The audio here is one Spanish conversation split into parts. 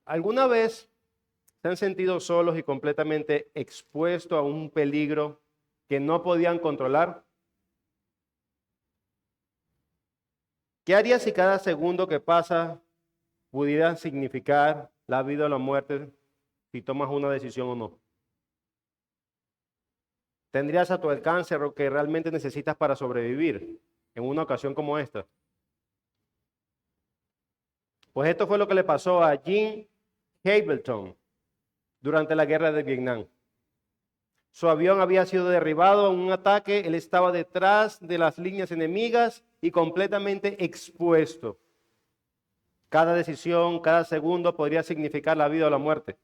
¿Alguna vez se han sentido solos y completamente expuestos a un peligro que no podían controlar? ¿Qué harías si cada segundo que pasa pudiera significar la vida o la muerte si tomas una decisión o no? ¿Tendrías a tu alcance lo que realmente necesitas para sobrevivir en una ocasión como esta? Pues esto fue lo que le pasó a Jim Hamilton durante la guerra de Vietnam. Su avión había sido derribado en un ataque, él estaba detrás de las líneas enemigas y completamente expuesto. Cada decisión, cada segundo podría significar la vida o la muerte.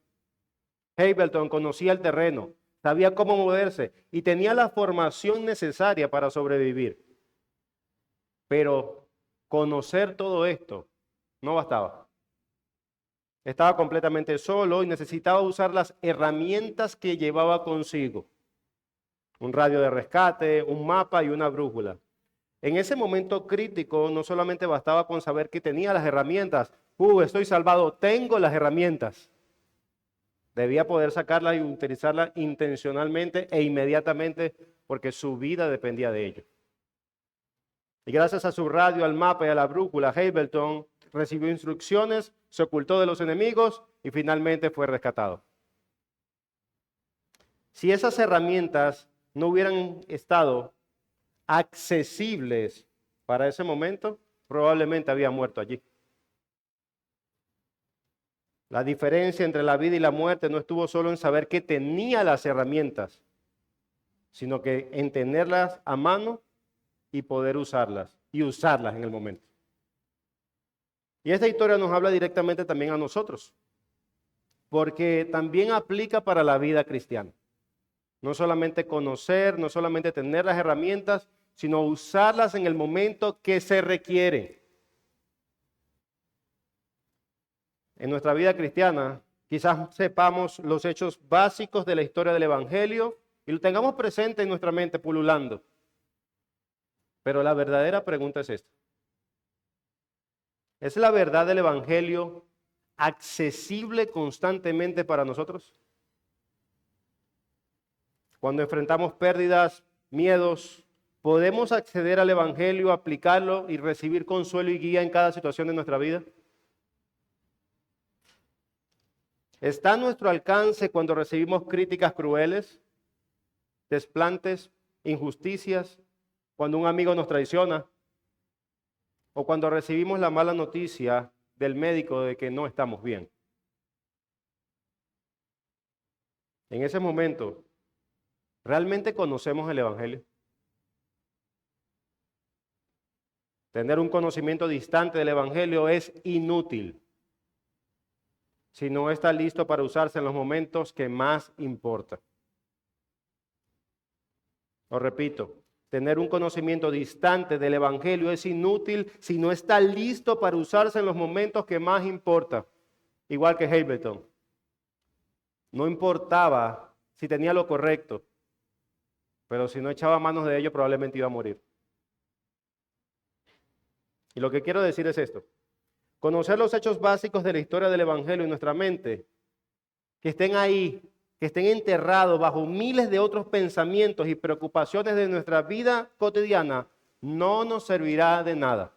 Hamilton conocía el terreno, sabía cómo moverse y tenía la formación necesaria para sobrevivir. Pero conocer todo esto no bastaba. Estaba completamente solo y necesitaba usar las herramientas que llevaba consigo. Un radio de rescate, un mapa y una brújula. En ese momento crítico no solamente bastaba con saber que tenía las herramientas. Estoy salvado, tengo las herramientas. Debía poder sacarlas y utilizarlas intencionalmente e inmediatamente porque su vida dependía de ello. Y gracias a su radio, al mapa y a la brújula, Hamilton recibió instrucciones, se ocultó de los enemigos y finalmente fue rescatado. Si esas herramientas no hubieran estado accesibles para ese momento, probablemente había muerto allí. La diferencia entre la vida y la muerte no estuvo solo en saber que tenía las herramientas, sino que en tenerlas a mano y poder usarlas, y usarlas en el momento. Y esta historia nos habla directamente también a nosotros, porque también aplica para la vida cristiana. No solamente conocer, no solamente tener las herramientas, sino usarlas en el momento que se requiere. En nuestra vida cristiana, quizás sepamos los hechos básicos de la historia del Evangelio y lo tengamos presente en nuestra mente pululando. Pero la verdadera pregunta es esta. ¿Es la verdad del Evangelio accesible constantemente para nosotros? Cuando enfrentamos pérdidas, miedos, ¿podemos acceder al Evangelio, aplicarlo y recibir consuelo y guía en cada situación de nuestra vida? ¿Está a nuestro alcance cuando recibimos críticas crueles, desplantes, injusticias, cuando un amigo nos traiciona o cuando recibimos la mala noticia del médico de que no estamos bien? En ese momento, ¿realmente conocemos el Evangelio? Tener un conocimiento distante del Evangelio es inútil si no está listo para usarse en los momentos que más importan. Lo repito, tener un conocimiento distante del Evangelio es inútil si no está listo para usarse en los momentos que más importan. Igual que Hamilton. No importaba si tenía lo correcto, pero si no echaba manos de ello probablemente iba a morir. Y lo que quiero decir es esto. Conocer los hechos básicos de la historia del Evangelio en nuestra mente, que estén ahí, que estén enterrados bajo miles de otros pensamientos y preocupaciones de nuestra vida cotidiana, no nos servirá de nada.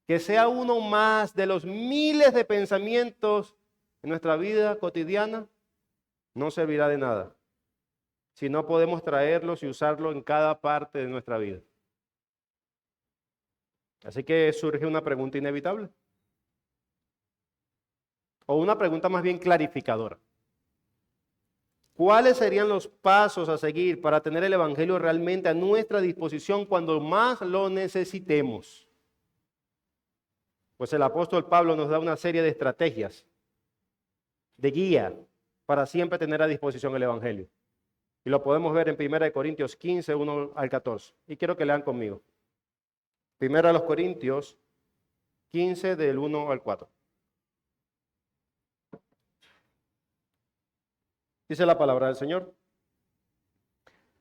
Que sea uno más de los miles de pensamientos en nuestra vida cotidiana, no servirá de nada. Si no podemos traerlos y usarlos en cada parte de nuestra vida. Así que surge una pregunta inevitable. O una pregunta más bien clarificadora. ¿Cuáles serían los pasos a seguir para tener el Evangelio realmente a nuestra disposición cuando más lo necesitemos? Pues el apóstol Pablo nos da una serie de estrategias, de guía, para siempre tener a disposición el Evangelio. Y lo podemos ver en 1 Corintios 15, 1 al 14. Y quiero que lean conmigo. 1 Corintios 15, del 1 al 4. Dice la palabra del Señor.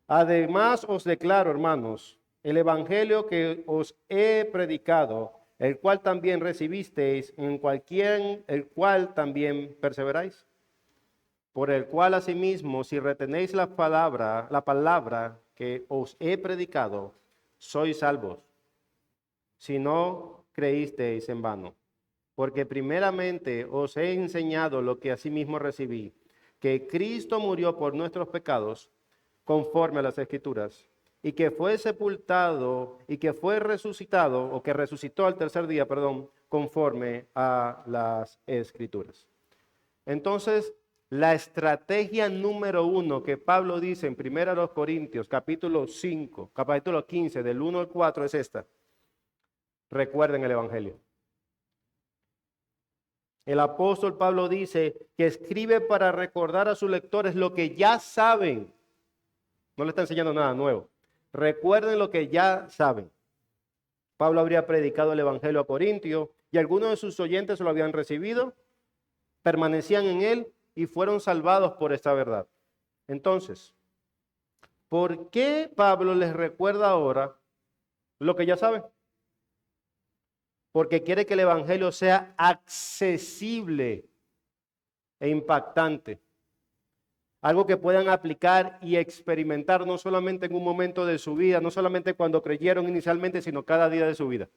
Además os declaro, hermanos, el evangelio que os he predicado, el cual también recibisteis, el cual también perseveráis. Por el cual asimismo, si retenéis la palabra que os he predicado, sois salvos, si no creísteis en vano. Porque primeramente os he enseñado lo que asimismo recibí, que Cristo murió por nuestros pecados, conforme a las Escrituras, y que fue sepultado, y que fue resucitado, o que resucitó al tercer día, conforme a las Escrituras. Entonces, la estrategia número 1 que Pablo dice en 1 Corintios, capítulo 5, capítulo 15, del 1 al 4 es esta. Recuerden el Evangelio. El apóstol Pablo dice que escribe para recordar a sus lectores lo que ya saben. No le está enseñando nada nuevo. Recuerden lo que ya saben. Pablo habría predicado el Evangelio a Corintio y algunos de sus oyentes lo habían recibido, permanecían en él y fueron salvados por esta verdad. Entonces, ¿por qué Pablo les recuerda ahora lo que ya saben? Porque quiere que el Evangelio sea accesible e impactante. Algo que puedan aplicar y experimentar no solamente en un momento de su vida, no solamente cuando creyeron inicialmente, sino cada día de su vida.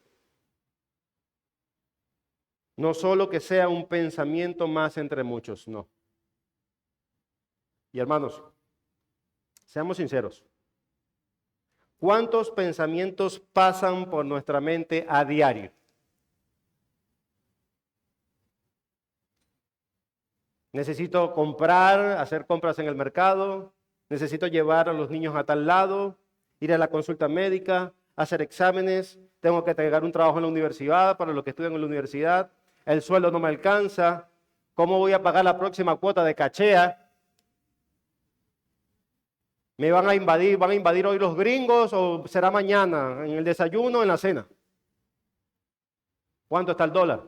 No solo que sea un pensamiento más entre muchos, no. Y hermanos, seamos sinceros. ¿Cuántos pensamientos pasan por nuestra mente a diario? Necesito comprar, hacer compras en el mercado, necesito llevar a los niños a tal lado, ir a la consulta médica, hacer exámenes, tengo que entregar un trabajo en la universidad para los que estudian en la universidad, el sueldo no me alcanza, ¿cómo voy a pagar la próxima cuota de cachea? ¿Me van a invadir hoy los gringos o será mañana en el desayuno o en la cena? ¿Cuánto está el dólar?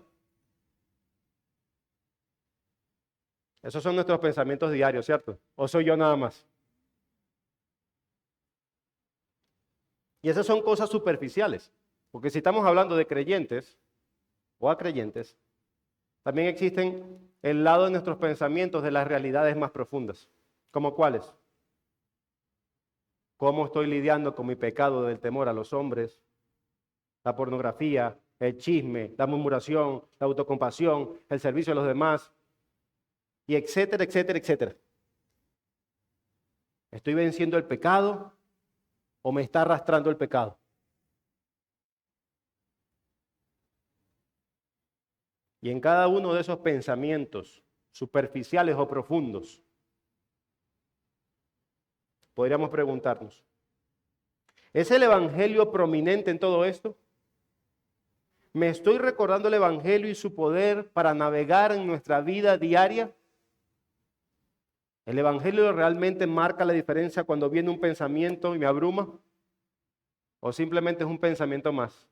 Esos son nuestros pensamientos diarios, ¿cierto? ¿O soy yo nada más? Y esas son cosas superficiales, porque si estamos hablando de creyentes o a creyentes, también existen el lado de nuestros pensamientos de las realidades más profundas. ¿Cómo cuáles? ¿Cómo estoy lidiando con mi pecado del temor a los hombres, la pornografía, el chisme, la murmuración, la autocompasión, el servicio a los demás, y etcétera, etcétera, etcétera? ¿Estoy venciendo el pecado o me está arrastrando el pecado? Y en cada uno de esos pensamientos, superficiales o profundos, podríamos preguntarnos, ¿es el Evangelio prominente en todo esto? ¿Me estoy recordando el Evangelio y su poder para navegar en nuestra vida diaria? ¿El Evangelio realmente marca la diferencia cuando viene un pensamiento y me abruma? ¿O simplemente es un pensamiento más?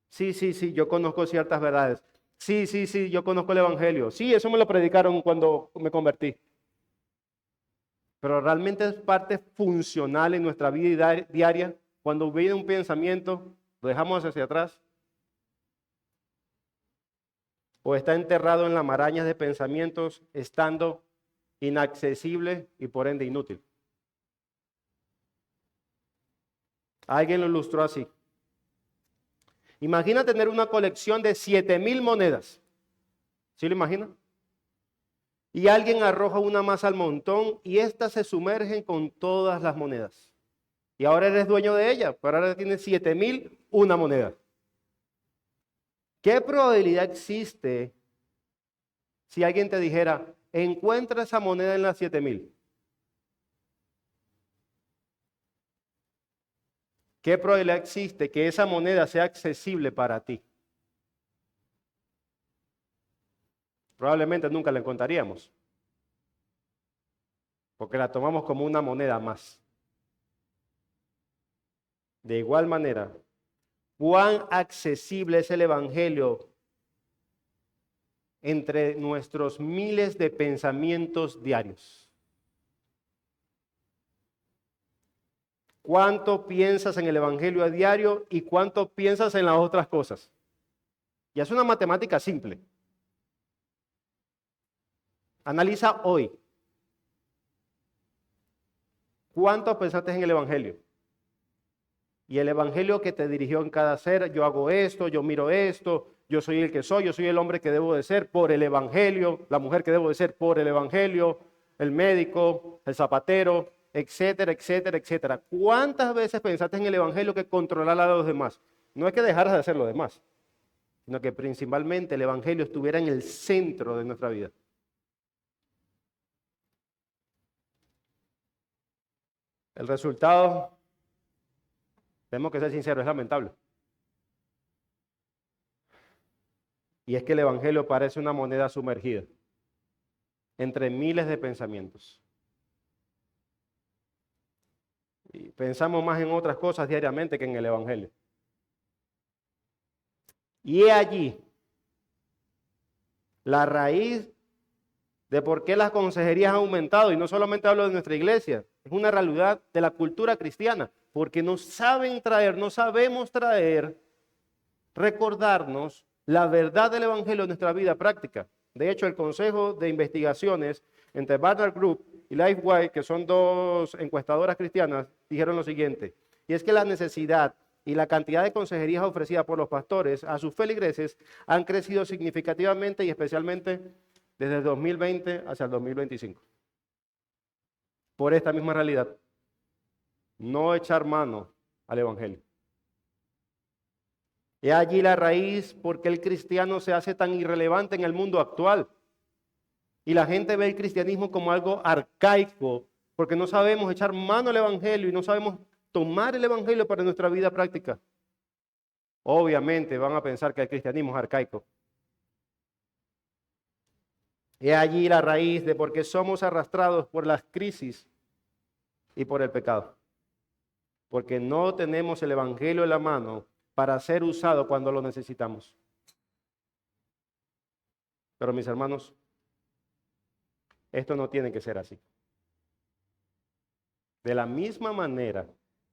Sí, yo conozco ciertas verdades. Sí, yo conozco el Evangelio. Sí, eso me lo predicaron cuando me convertí. Pero realmente es parte funcional en nuestra vida diaria. Cuando viene un pensamiento, lo dejamos hacia atrás. O está enterrado en las marañas de pensamientos, estando inaccesible y por ende inútil. Alguien lo ilustró así. Imagina tener una colección de 7,000 monedas. ¿Sí lo imagina? Y alguien arroja una más al montón y éstas se sumergen con todas las monedas. Y ahora eres dueño de ella, pero ahora tienes 7,000, una moneda. ¿Qué probabilidad existe si alguien te dijera, encuentra esa moneda en las 7,000? ¿Qué probabilidad existe que esa moneda sea accesible para ti? Probablemente nunca la encontraríamos, porque la tomamos como una moneda más. De igual manera, ¿cuán accesible es el Evangelio entre nuestros miles de pensamientos diarios? cuánto piensas en el Evangelio a diario y cuánto piensas en las otras cosas. Y es una matemática simple. Analiza hoy. ¿Cuánto pensaste en el Evangelio? Y el Evangelio que te dirigió en cada ser, yo hago esto, yo miro esto, yo soy el que soy, yo soy el hombre que debo de ser por el Evangelio, la mujer que debo de ser por el Evangelio, el médico, el zapatero, etcétera, etcétera, etcétera. ¿Cuántas veces pensaste en el Evangelio que controlara a los demás? No es que dejaras de hacer lo demás, sino que principalmente el Evangelio estuviera en el centro de nuestra vida. El resultado, tenemos que ser sinceros, es lamentable. Y es que el Evangelio parece una moneda sumergida entre miles de pensamientos. Y pensamos más en otras cosas diariamente que en el Evangelio. Y he allí la raíz de por qué las consejerías han aumentado. Y no solamente hablo de nuestra iglesia, es una realidad de la cultura cristiana. Porque no saben traer, no sabemos traer, recordarnos la verdad del Evangelio en nuestra vida práctica. De hecho, el Consejo de Investigaciones entre Barnard Group y LifeWay, que son dos encuestadoras cristianas, dijeron lo siguiente, y es que la necesidad y la cantidad de consejerías ofrecidas por los pastores a sus feligreses han crecido significativamente y especialmente desde el 2020 hacia el 2025. Por esta misma realidad, no echar mano al Evangelio. Y allí la raíz porque el cristiano se hace tan irrelevante en el mundo actual. Y la gente ve el cristianismo como algo arcaico, porque no sabemos echar mano al Evangelio y no sabemos tomar el Evangelio para nuestra vida práctica. Obviamente van a pensar que el cristianismo es arcaico. Y allí la raíz de por qué somos arrastrados por las crisis y por el pecado. Porque no tenemos el Evangelio en la mano para ser usado cuando lo necesitamos. Pero mis hermanos, esto no tiene que ser así. De la misma manera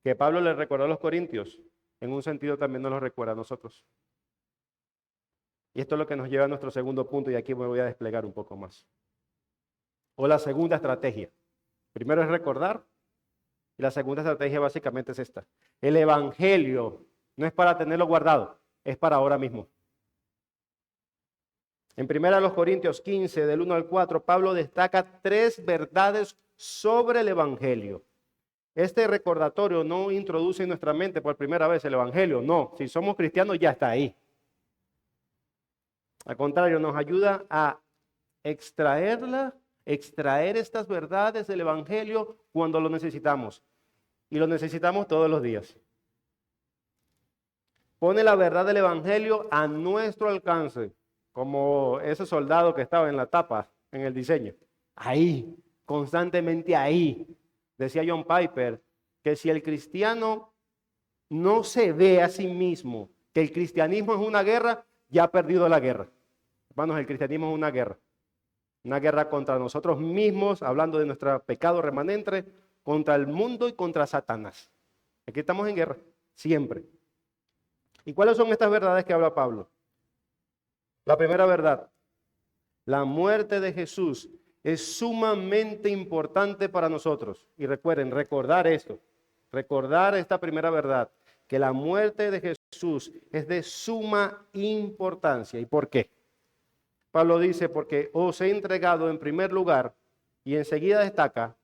que Pablo le recordó a los corintios, en un sentido también nos lo recuerda a nosotros. Y esto es lo que nos lleva a nuestro segundo punto y aquí me voy a desplegar un poco más. O la segunda estrategia. Primero es recordar y la segunda estrategia básicamente es esta. El Evangelio no es para tenerlo guardado, es para ahora mismo. En 1 Corintios 15, del 1 al 4, Pablo destaca 3 verdades sobre el Evangelio. Este recordatorio no introduce en nuestra mente por primera vez el Evangelio, no. Si somos cristianos ya está ahí. Al contrario, nos ayuda a extraer estas verdades del Evangelio cuando lo necesitamos. Y lo necesitamos todos los días. Pone la verdad del Evangelio a nuestro alcance, como ese soldado que estaba en la tapa, en el diseño. Ahí, constantemente ahí. Decía John Piper que si el cristiano no se ve a sí mismo que el cristianismo es una guerra, ya ha perdido la guerra. Hermanos, el cristianismo es una guerra contra nosotros mismos, hablando de nuestro pecado remanente, contra el mundo y contra Satanás. Aquí estamos en guerra, siempre. ¿Y cuáles son estas verdades que habla Pablo? La primera verdad, la muerte de Jesús es sumamente importante para nosotros. Y recuerden, recordar esto, recordar esta primera verdad, que la muerte de Jesús es de suma importancia. ¿Y por qué? Pablo dice, porque os he entregado en primer lugar, y enseguida destaca,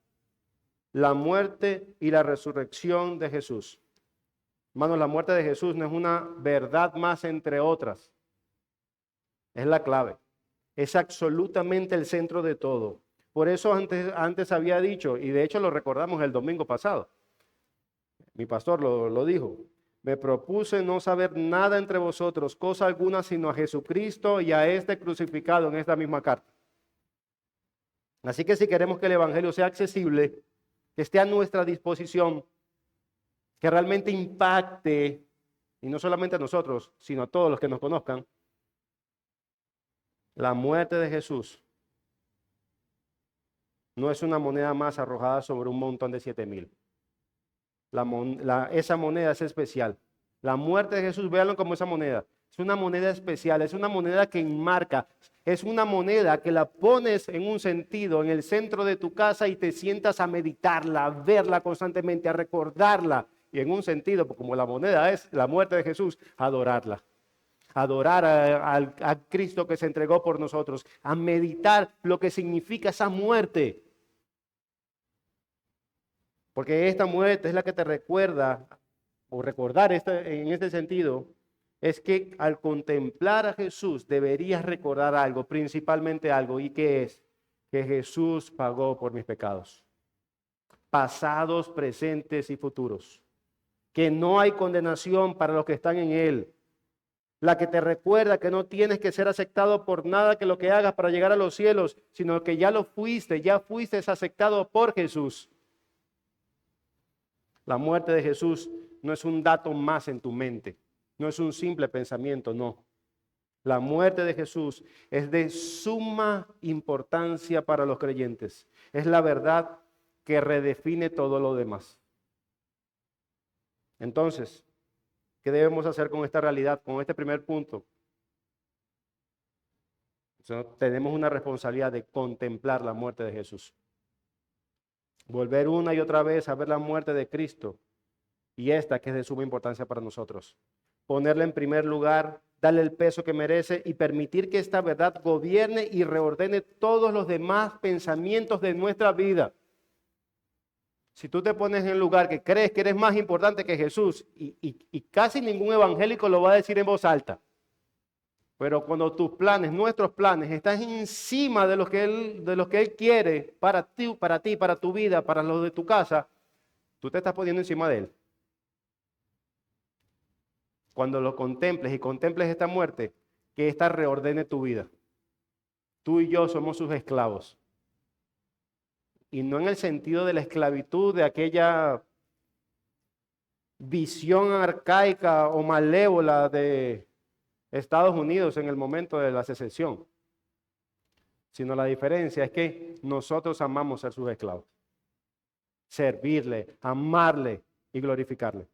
la muerte y la resurrección de Jesús. Hermanos, la muerte de Jesús no es una verdad más entre otras. Es la clave. Es absolutamente el centro de todo. Por eso antes había dicho, y de hecho lo recordamos el domingo pasado, mi pastor lo dijo, me propuse no saber nada entre vosotros, cosa alguna, sino a Jesucristo y a este crucificado en esta misma carta. Así que si queremos que el Evangelio sea accesible, que esté a nuestra disposición, que realmente impacte, y no solamente a nosotros, sino a todos los que nos conozcan, la muerte de Jesús no es una moneda más arrojada sobre un montón de 7,000. esa moneda es especial. La muerte de Jesús, véanlo como esa moneda. Es una moneda especial, es una moneda que enmarca, es una moneda que la pones en un sentido, en el centro de tu casa y te sientas a meditarla, a verla constantemente, a recordarla. Y en un sentido, como la moneda es la muerte de Jesús, adorarla. Adorar a Cristo que se entregó por nosotros, a meditar lo que significa esa muerte. Porque esta muerte es la que te recuerda, o recordar en este sentido, es que al contemplar a Jesús deberías recordar algo, principalmente algo, ¿y qué es? Que Jesús pagó por mis pecados, pasados, presentes y futuros. Que no hay condenación para los que están en Él. La que te recuerda que no tienes que ser aceptado por nada que lo que hagas para llegar a los cielos, sino que ya fuiste aceptado por Jesús. La muerte de Jesús no es un dato más en tu mente, no es un simple pensamiento, no. La muerte de Jesús es de suma importancia para los creyentes. Es la verdad que redefine todo lo demás. Entonces, ¿qué debemos hacer con esta realidad, con este primer punto? Tenemos una responsabilidad de contemplar la muerte de Jesús. Volver una y otra vez a ver la muerte de Cristo y esta que es de suma importancia para nosotros. Ponerla en primer lugar, darle el peso que merece y permitir que esta verdad gobierne y reordene todos los demás pensamientos de nuestra vida. Si tú te pones en el lugar que crees que eres más importante que Jesús, y casi ningún evangélico lo va a decir en voz alta, pero cuando tus planes, nuestros planes, están encima de lo que Él quiere para ti, para tu vida, para los de tu casa, tú te estás poniendo encima de Él. Cuando lo contemples y contemples esta muerte, que ésta reordene tu vida. Tú y yo somos sus esclavos. Y no en el sentido de la esclavitud, de aquella visión arcaica o malévola de Estados Unidos en el momento de la secesión, sino la diferencia es que nosotros amamos ser sus esclavos, servirle, amarle y glorificarle.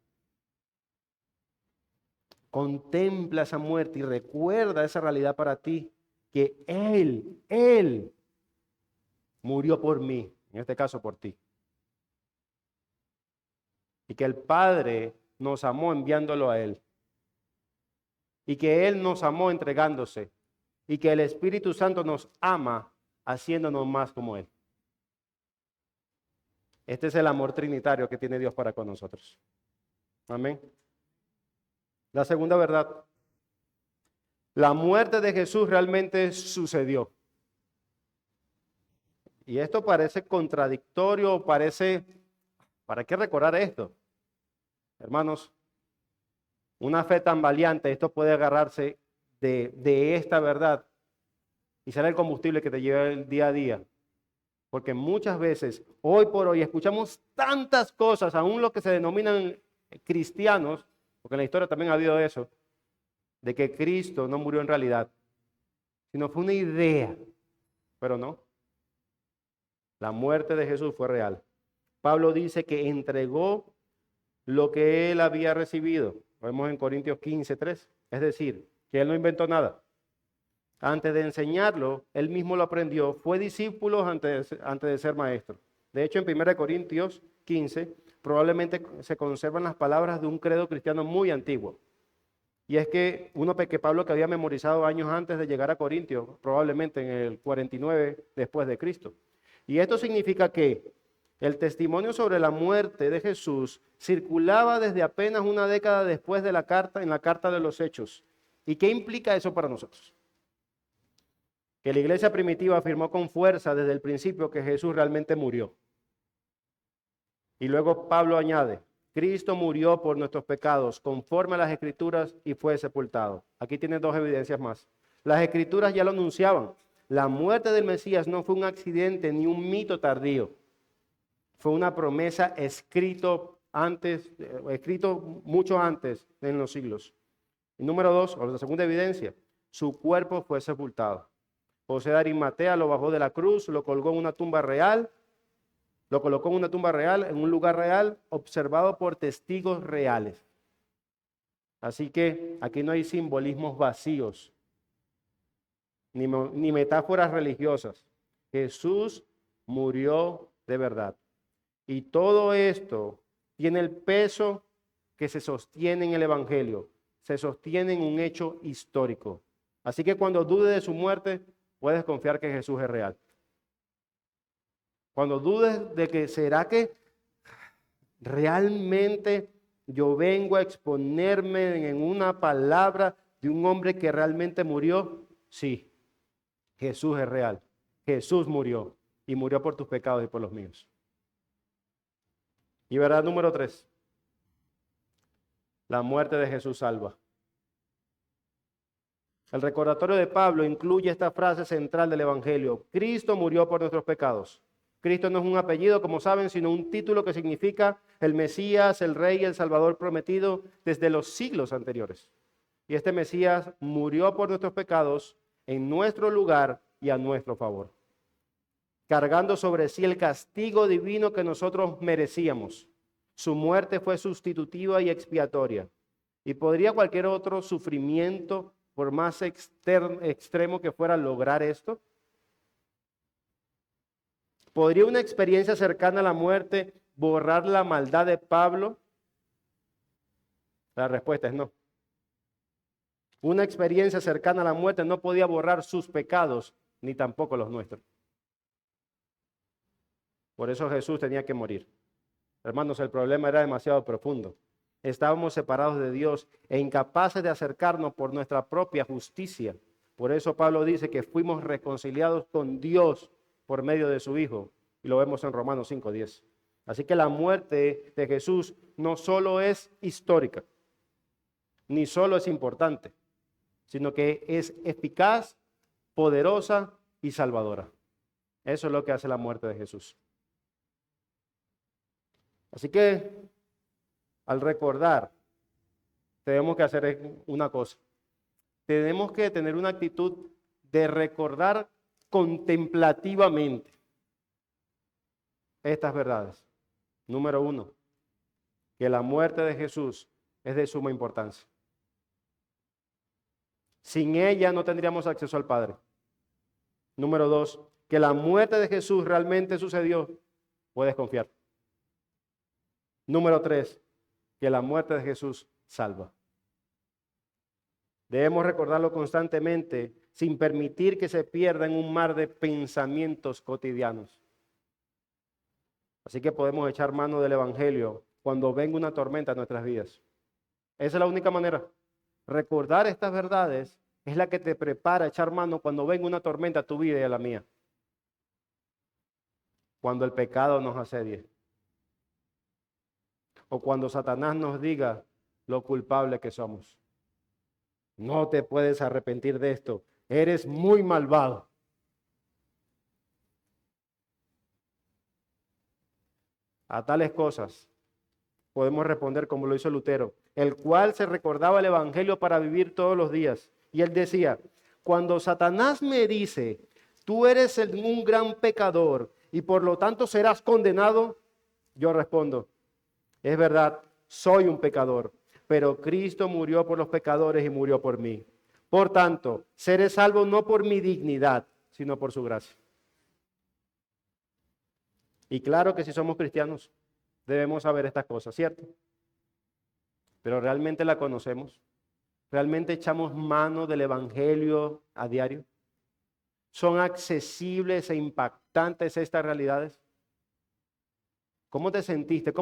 Contempla esa muerte y recuerda esa realidad para ti, que Él murió por mí, en este caso por ti. Y que el Padre nos amó enviándolo a Él. Y que Él nos amó entregándose. Y que el Espíritu Santo nos ama haciéndonos más como Él. Este es el amor trinitario que tiene Dios para con nosotros. Amén. La segunda verdad. La muerte de Jesús realmente sucedió. Y esto parece contradictorio, ¿para qué recordar esto? Hermanos, una fe tan valiente, esto puede agarrarse de esta verdad y será el combustible que te lleva el día a día. Porque muchas veces, hoy por hoy, escuchamos tantas cosas, aún los que se denominan cristianos, porque en la historia también ha habido eso, de que Cristo no murió en realidad, sino fue una idea, pero no. La muerte de Jesús fue real. Pablo dice que entregó lo que él había recibido. Lo vemos en Corintios 15:3. Es decir, que él no inventó nada. Antes de enseñarlo, él mismo lo aprendió. Fue discípulo antes de ser maestro. De hecho, en 1 Corintios 15, probablemente se conservan las palabras de un credo cristiano muy antiguo. Y es que que Pablo que había memorizado años antes de llegar a Corintios, probablemente en el 49 después de Cristo. Y esto significa que el testimonio sobre la muerte de Jesús circulaba desde apenas una década después de en la carta de los Hechos. ¿Y qué implica eso para nosotros? Que la iglesia primitiva afirmó con fuerza desde el principio que Jesús realmente murió. Y luego Pablo añade, Cristo murió por nuestros pecados conforme a las Escrituras y fue sepultado. Aquí tiene dos evidencias más. Las Escrituras ya lo anunciaban. La muerte del Mesías no fue un accidente ni un mito tardío. Fue una promesa escrito mucho antes en los siglos. Y número dos, o la segunda evidencia, su cuerpo fue sepultado. José de Arimatea lo bajó de la cruz, lo colgó en una tumba real Lo colocó en una tumba real, en un lugar real, observado por testigos reales. Así que aquí no hay simbolismos vacíos, ni metáforas religiosas. Jesús murió de verdad. Y todo esto tiene el peso que se sostiene en el Evangelio, se sostiene en un hecho histórico. Así que cuando dudes de su muerte, puedes confiar que Jesús es real. Cuando dudes de que será que realmente yo vengo a exponerme en una palabra de un hombre que realmente murió, sí, Jesús es real. Jesús murió y murió por tus pecados y por los míos. Y verdad número 3, la muerte de Jesús salva. El recordatorio de Pablo incluye esta frase central del Evangelio: Cristo murió por nuestros pecados. Cristo no es un apellido, como saben, sino un título que significa el Mesías, el Rey, el Salvador prometido desde los siglos anteriores. Y este Mesías murió por nuestros pecados en nuestro lugar y a nuestro favor, cargando sobre sí el castigo divino que nosotros merecíamos. Su muerte fue sustitutiva y expiatoria. Y podría cualquier otro sufrimiento, por más extremo que fuera, lograr esto. ¿Podría una experiencia cercana a la muerte borrar la maldad de Pablo? La respuesta es no. Una experiencia cercana a la muerte no podía borrar sus pecados, ni tampoco los nuestros. Por eso Jesús tenía que morir. Hermanos, el problema era demasiado profundo. Estábamos separados de Dios e incapaces de acercarnos por nuestra propia justicia. Por eso Pablo dice que fuimos reconciliados con Dios por medio de su Hijo. Y lo vemos en Romanos 5:10. Así que la muerte de Jesús no solo es histórica, ni solo es importante, sino que es eficaz, poderosa y salvadora. Eso es lo que hace la muerte de Jesús. Así que al recordar, tenemos que hacer una cosa. Tenemos que tener una actitud de recordar contemplativamente estas verdades. Número 1, que la muerte de Jesús es de suma importancia. Sin ella no tendríamos acceso al Padre. Número 2, que la muerte de Jesús realmente sucedió. Puedes confiar. Número 3, que la muerte de Jesús salva. Debemos recordarlo constantemente sin permitir que se pierda en un mar de pensamientos cotidianos. Así que podemos echar mano del Evangelio cuando venga una tormenta en nuestras vidas. Esa es la única manera. Recordar estas verdades es la que te prepara a echar mano cuando venga una tormenta a tu vida y a la mía. Cuando el pecado nos asedie. O cuando Satanás nos diga lo culpable que somos. No te puedes arrepentir de esto. Eres muy malvado. A tales cosas podemos responder como lo hizo Lutero, el cual se recordaba el Evangelio para vivir todos los días. Y él decía, cuando Satanás me dice, tú eres un gran pecador y por lo tanto serás condenado, yo respondo, es verdad, soy un pecador, pero Cristo murió por los pecadores y murió por mí. Por tanto, seré salvo no por mi dignidad, sino por su gracia. Y claro que si somos cristianos, debemos saber estas cosas, ¿cierto? Pero ¿realmente la conocemos? ¿Realmente echamos mano del Evangelio a diario? ¿Son accesibles e impactantes estas realidades? ¿Cómo te sentiste?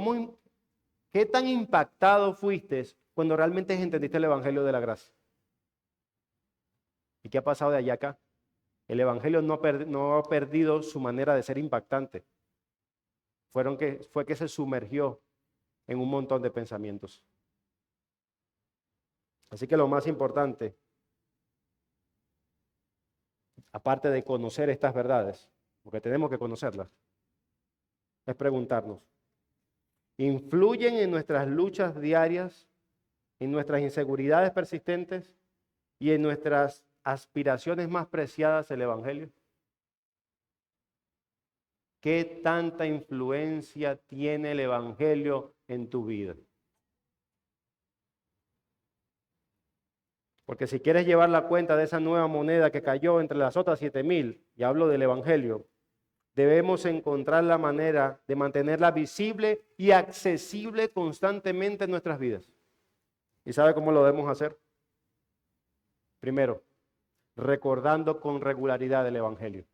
¿Qué tan impactado fuiste cuando realmente entendiste el Evangelio de la gracia? ¿Y qué ha pasado de allá acá? El Evangelio no ha perdido su manera de ser impactante. Fue que se sumergió en un montón de pensamientos. Así que lo más importante, aparte de conocer estas verdades, porque tenemos que conocerlas, es preguntarnos, ¿influyen en nuestras luchas diarias, en nuestras inseguridades persistentes y en nuestras aspiraciones más preciadas el Evangelio? ¿Qué tanta influencia tiene el Evangelio en tu vida? Porque si quieres llevar la cuenta de esa nueva moneda que cayó entre las otras 7,000, y hablo del Evangelio, debemos encontrar la manera de mantenerla visible y accesible constantemente en nuestras vidas. ¿Y sabe cómo lo debemos hacer? Primero, recordando con regularidad el Evangelio.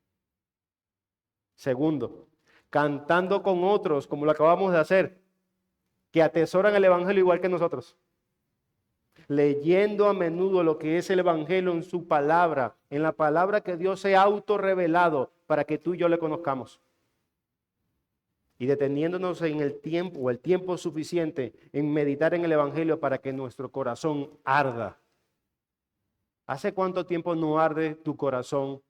Segundo, cantando con otros, como lo acabamos de hacer, que atesoran el Evangelio igual que nosotros. Leyendo a menudo lo que es el Evangelio en su palabra, en la palabra que Dios se ha autorrevelado para que tú y yo le conozcamos. Y deteniéndonos en el tiempo suficiente en meditar en el Evangelio para que nuestro corazón arda. ¿Hace cuánto tiempo no arde tu corazón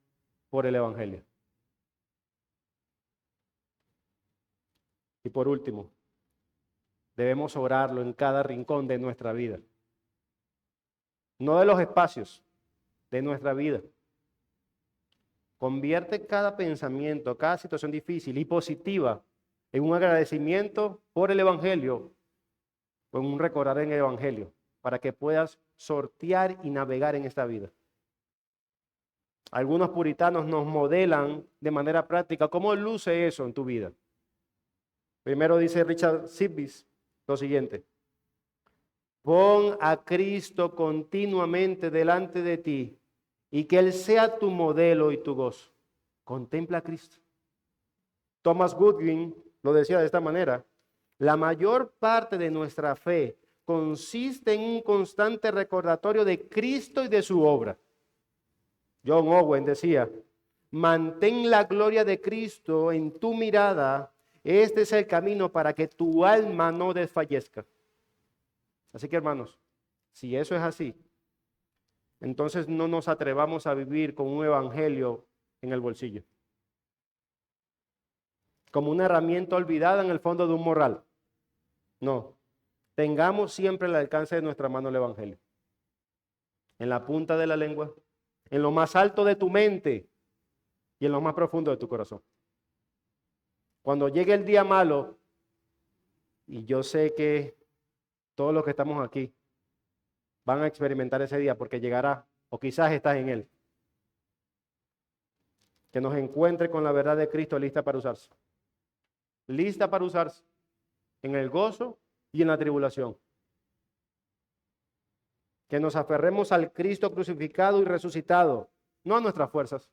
por el Evangelio? Y por último, debemos orarlo en cada rincón de nuestra vida. No de los espacios, de nuestra vida. Convierte cada pensamiento, cada situación difícil y positiva en un agradecimiento por el Evangelio o en un recordar en el Evangelio para que puedas sortear y navegar en esta vida. Algunos puritanos nos modelan de manera práctica cómo luce eso en tu vida. Primero dice Richard Sibbes lo siguiente: pon a Cristo continuamente delante de ti y que Él sea tu modelo y tu gozo. Contempla a Cristo. Thomas Goodwin lo decía de esta manera: la mayor parte de nuestra fe consiste en un constante recordatorio de Cristo y de su obra. John Owen decía: mantén la gloria de Cristo en tu mirada. Este es el camino para que tu alma no desfallezca. Así que, hermanos, si eso es así, entonces no nos atrevamos a vivir con un evangelio en el bolsillo, como una herramienta olvidada en el fondo de un morral. No, tengamos siempre al alcance de nuestra mano el evangelio, en la punta de la lengua, en lo más alto de tu mente y en lo más profundo de tu corazón. Cuando llegue el día malo, y yo sé que todos los que estamos aquí van a experimentar ese día porque llegará, o quizás estás en él, que nos encuentre con la verdad de Cristo lista para usarse. Lista para usarse en el gozo y en la tribulación. Que nos aferremos al Cristo crucificado y resucitado, no a nuestras fuerzas.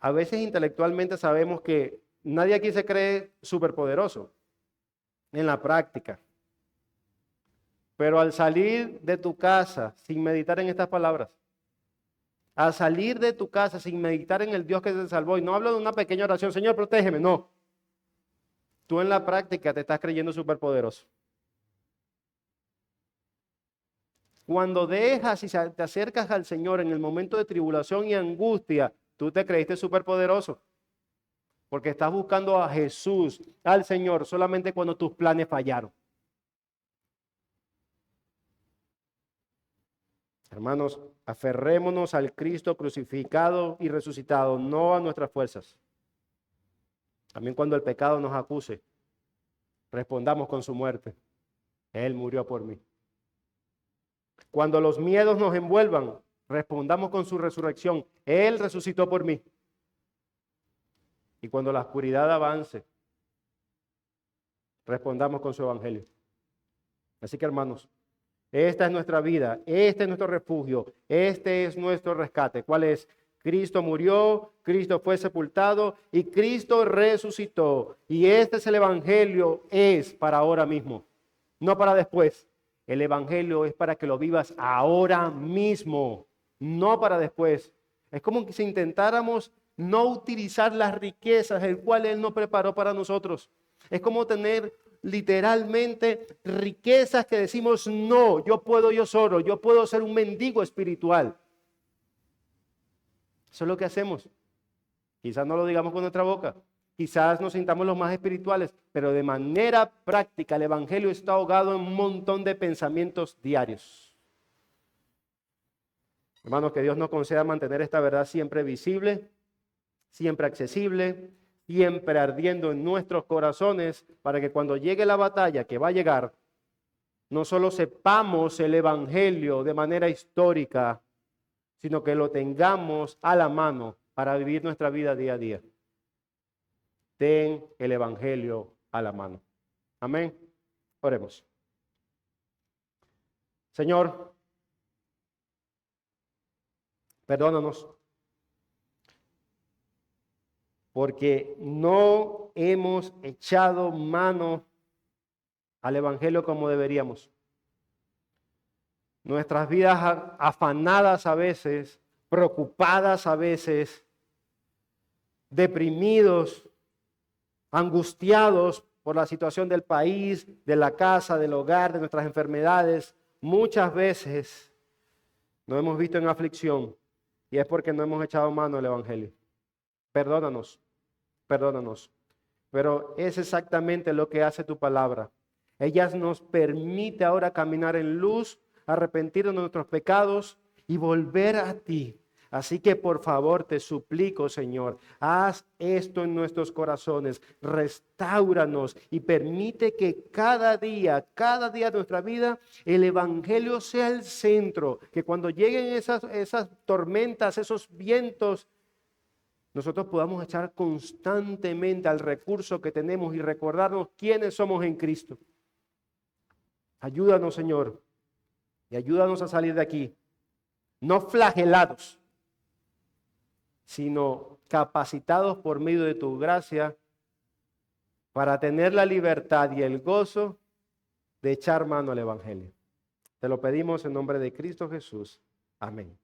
A veces intelectualmente sabemos que nadie aquí se cree superpoderoso en la práctica. Pero al salir de tu casa sin meditar en estas palabras, al salir de tu casa sin meditar en el Dios que te salvó, y no hablo de una pequeña oración, Señor, protégeme, no. Tú en la práctica te estás creyendo superpoderoso. Cuando dejas y te acercas al Señor en el momento de tribulación y angustia, tú te creíste superpoderoso. Porque estás buscando a Jesús, al Señor, solamente cuando tus planes fallaron. Hermanos, aferrémonos al Cristo crucificado y resucitado, no a nuestras fuerzas. También cuando el pecado nos acuse, respondamos con su muerte. Él murió por mí. Cuando los miedos nos envuelvan, respondamos con su resurrección. Él resucitó por mí. Y cuando la oscuridad avance, respondamos con su evangelio. Así que, hermanos, esta es nuestra vida, este es nuestro refugio, este es nuestro rescate. ¿Cuál es? Cristo murió, Cristo fue sepultado y Cristo resucitó. Y este es el evangelio, es para ahora mismo, no para después. El evangelio es para que lo vivas ahora mismo, no para después. Es como que si intentáramos no utilizar las riquezas, el cual Él nos preparó para nosotros. Es como tener literalmente riquezas que decimos, no, yo solo, yo puedo ser un mendigo espiritual. Eso es lo que hacemos. Quizás no lo digamos con nuestra boca, quizás nos sintamos los más espirituales, pero de manera práctica el evangelio está ahogado en un montón de pensamientos diarios. Hermanos, que Dios nos conceda mantener esta verdad siempre visible siempre accesible, siempre ardiendo en nuestros corazones, para que cuando llegue la batalla que va a llegar, no solo sepamos el Evangelio de manera histórica, sino que lo tengamos a la mano para vivir nuestra vida día a día. Ten el Evangelio a la mano. Amén. Oremos. Señor, perdónanos, porque no hemos echado mano al Evangelio como deberíamos. Nuestras vidas afanadas a veces, preocupadas a veces, deprimidos, angustiados por la situación del país, de la casa, del hogar, de nuestras enfermedades. Muchas veces nos hemos visto en aflicción y es porque no hemos echado mano al Evangelio. Perdónanos, perdónanos. Pero es exactamente lo que hace tu palabra. Ella nos permite ahora caminar en luz, arrepentirnos de nuestros pecados y volver a ti. Así que por favor te suplico, Señor, haz esto en nuestros corazones, restáuranos y permite que cada día de nuestra vida, el Evangelio sea el centro, que cuando lleguen esas tormentas, esos vientos, nosotros podamos echar constantemente al recurso que tenemos y recordarnos quiénes somos en Cristo. Ayúdanos, Señor, y ayúdanos a salir de aquí, no flagelados, sino capacitados por medio de tu gracia para tener la libertad y el gozo de echar mano al Evangelio. Te lo pedimos en nombre de Cristo Jesús. Amén.